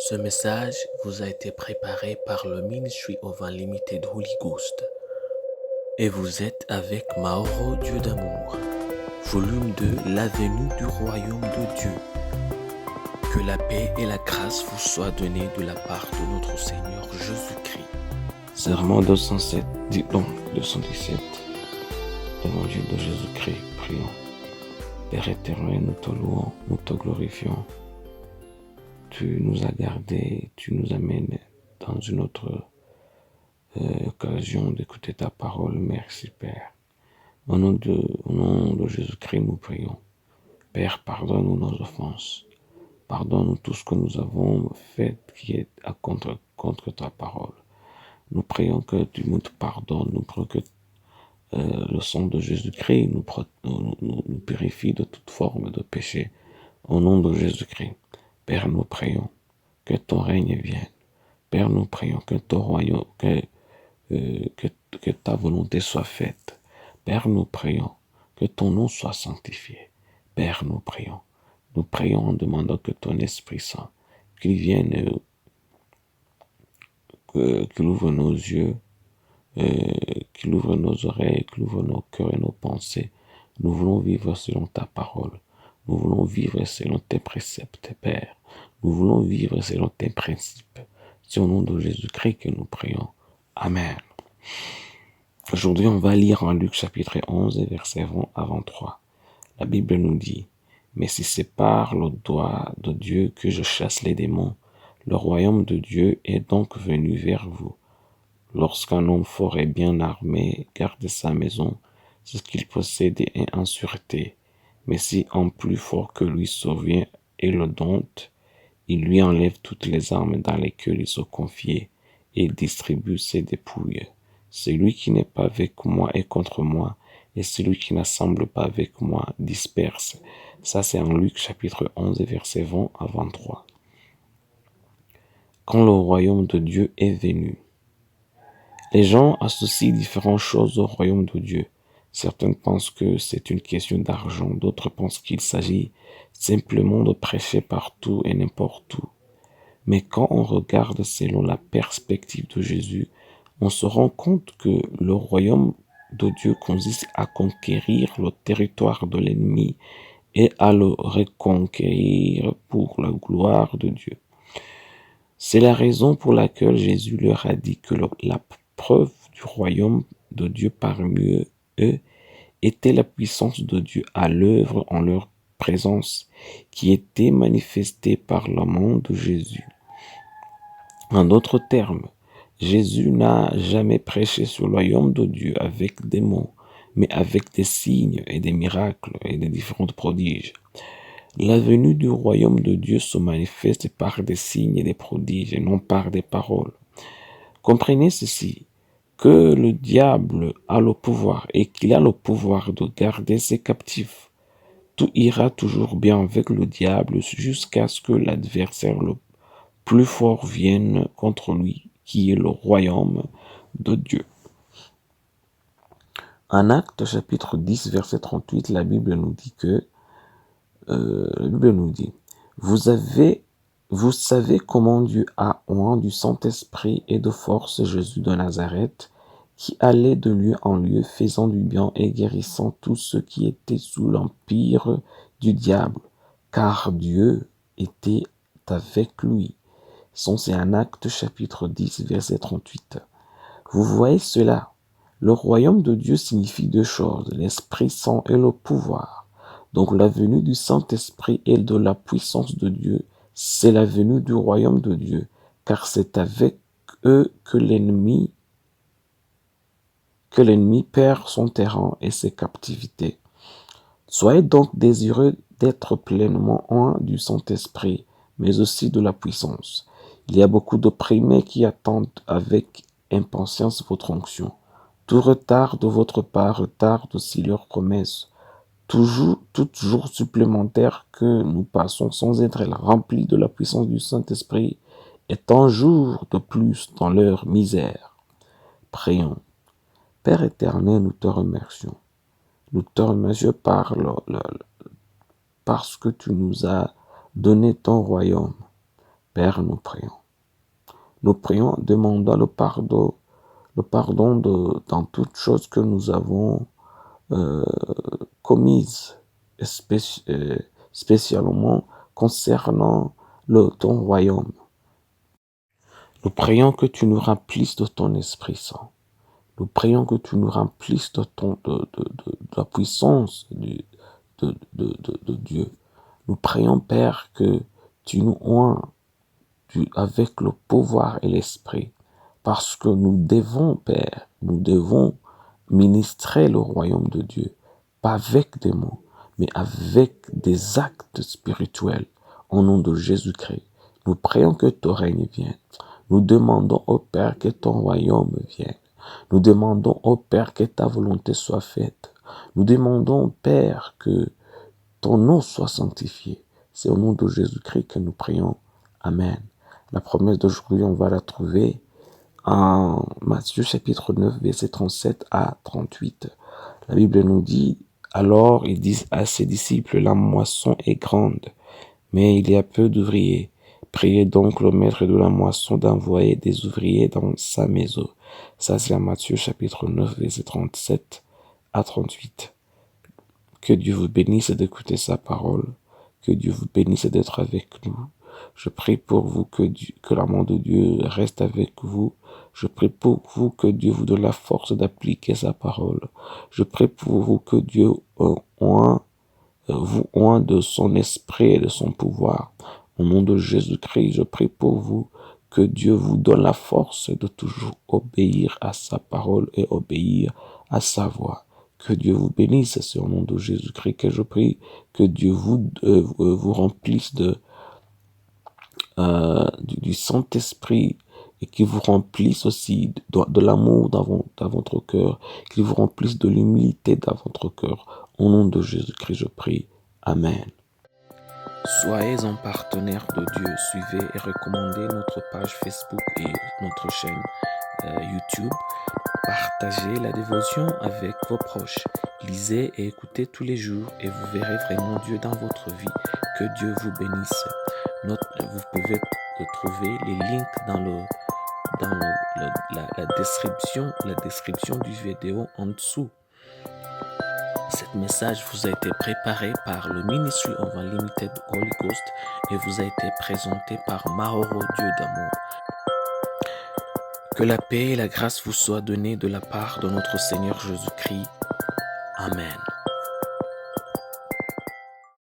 Ce message vous a été préparé par le Ministry of Unlimited Holy Ghost et vous êtes avec Mauro Dieu d'amour, volume 2, la venue du royaume de Dieu. Que la paix et la grâce vous soient données de la part de notre Seigneur Jésus-Christ. Serment 207, dit donc 217. Évangile de Jésus-Christ, prions. Père éternel, nous te louons, nous te glorifions. Tu nous as gardés, tu nous amènes dans une autre occasion d'écouter ta parole. Merci Père. Au nom de Jésus-Christ, nous prions. Père, pardonne-nous nos offenses. Pardonne-nous tout ce que nous avons fait qui est contre ta parole. Nous prions que tu nous pardonnes. Nous prions que le sang de Jésus-Christ nous purifie de toute forme de péché. Au nom de Jésus-Christ. Père, nous prions que ton règne vienne. Père, nous prions que ton royaume, que ta volonté soit faite. Père, nous prions que ton nom soit sanctifié. Père, nous prions. Nous prions en demandant que ton Esprit Saint, qu'il vienne, qu'il ouvre nos yeux, qu'il ouvre nos oreilles, qu'il ouvre nos cœurs et nos pensées. Nous voulons vivre selon ta parole. Nous voulons vivre selon tes préceptes, Père. Nous voulons vivre selon tes principes. C'est au nom de Jésus-Christ que nous prions. Amen. Aujourd'hui, on va lire en Luc chapitre 11, verset 20 à 23. La Bible nous dit: « Mais si c'est par le doigt de Dieu que je chasse les démons, le royaume de Dieu est donc venu vers vous. Lorsqu'un homme fort et bien armé garde sa maison, c'est ce qu'il possède est en sûreté. Mais si un plus fort que lui survient et le dompte, il lui enlève toutes les armes dans lesquelles il se confiait et distribue ses dépouilles. Celui qui n'est pas avec moi est contre moi, et celui qui n'assemble pas avec moi disperse. » Ça, c'est en Luc chapitre 11, verset 20 à 23. Quand le royaume de Dieu est venu. Les gens associent différentes choses au royaume de Dieu. Certains pensent que c'est une question d'argent, d'autres pensent qu'il s'agit simplement de prêcher partout et n'importe où. Mais quand on regarde selon la perspective de Jésus, on se rend compte que le royaume de Dieu consiste à conquérir le territoire de l'ennemi et à le reconquérir pour la gloire de Dieu. C'est la raison pour laquelle Jésus leur a dit que la preuve du royaume de Dieu parmi eux était la puissance de Dieu à l'œuvre en leur présence, qui était manifestée par la main de Jésus. En d'autres termes, Jésus n'a jamais prêché sur le royaume de Dieu avec des mots, mais avec des signes et des miracles et des différents prodiges. La venue du royaume de Dieu se manifeste par des signes et des prodiges et non par des paroles. Comprenez ceci, que le diable a le pouvoir et qu'il a le pouvoir de garder ses captifs. Tout ira toujours bien avec le diable jusqu'à ce que l'adversaire le plus fort vienne contre lui, qui est le royaume de Dieu. En Actes chapitre 10, verset 38, la Bible nous dit que vous savez comment Dieu a oint du Saint-Esprit et de force Jésus de Nazareth, qui allait de lieu en lieu, faisant du bien et guérissant tous ceux qui étaient sous l'empire du diable, car Dieu était avec lui. C'est un Acte chapitre 10, verset 38. Vous voyez cela? Le royaume de Dieu signifie deux choses, l'Esprit Saint et le pouvoir. Donc la venue du Saint-Esprit et de la puissance de Dieu, c'est la venue du royaume de Dieu, car c'est avec eux que l'ennemi perd son terrain et ses captivités. Soyez donc désireux d'être pleinement un du Saint-Esprit, mais aussi de la puissance. Il y a beaucoup d'opprimés qui attendent avec impatience votre onction. Tout retard de votre part retarde aussi leur promesse. Tout jour supplémentaire que nous passons sans être remplis de la puissance du Saint-Esprit est un jour de plus dans leur misère. Prions. Père éternel, nous te remercions. Nous te remercions parce que tu nous as donné ton royaume. Père, nous prions. Nous prions, demandant le pardon dans toutes choses que nous avons commises, spécialement concernant ton royaume. Nous prions que tu nous remplisses de ton Esprit Saint. Nous prions que tu nous remplisses de la puissance de Dieu. Nous prions, Père, que tu nous oins avec le pouvoir et l'Esprit, parce que nous devons, Père, nous devons ministrer le royaume de Dieu, pas avec des mots, mais avec des actes spirituels, au nom de Jésus-Christ. Nous prions que ton règne vienne. Nous demandons au Père que ton royaume vienne. Nous demandons au Père que ta volonté soit faite. Nous demandons au Père que ton nom soit sanctifié. C'est au nom de Jésus-Christ que nous prions. Amen. La promesse d'aujourd'hui, on va la trouver en Matthieu chapitre 9, verset 37 à 38. La Bible nous dit, alors il dit à ses disciples, la moisson est grande, mais il y a peu d'ouvriers. Priez donc le maître de la moisson d'envoyer des ouvriers dans sa maison. Ça, c'est Matthieu chapitre 9, verset 37 à 38. Que Dieu vous bénisse d'écouter sa parole. Que Dieu vous bénisse d'être avec nous. Je prie pour vous que l'amour de Dieu reste avec vous. Je prie pour vous que Dieu vous donne la force d'appliquer sa parole. Je prie pour vous que Dieu vous oint de son esprit et de son pouvoir. Au nom de Jésus-Christ, je prie pour vous que Dieu vous donne la force de toujours obéir à sa parole et obéir à sa voix. Que Dieu vous bénisse, c'est au nom de Jésus-Christ que je prie, que Dieu vous remplisse du Saint-Esprit et qu'il vous remplisse aussi de l'amour dans votre cœur, qu'il vous remplisse de l'humilité dans votre cœur. Au nom de Jésus-Christ, je prie. Amen. Soyez un partenaire de Dieu. Suivez et recommandez notre page Facebook et notre chaîne YouTube. Partagez la dévotion avec vos proches. Lisez et écoutez tous les jours et vous verrez vraiment Dieu dans votre vie. Que Dieu vous bénisse. Vous pouvez trouver les links dans la description du vidéo en dessous. Cet message vous a été préparé par le Ministry of Unlimited Holy Ghost et vous a été présenté par Maoro Dieu d'amour. Que la paix et la grâce vous soient données de la part de notre Seigneur Jésus-Christ. Amen.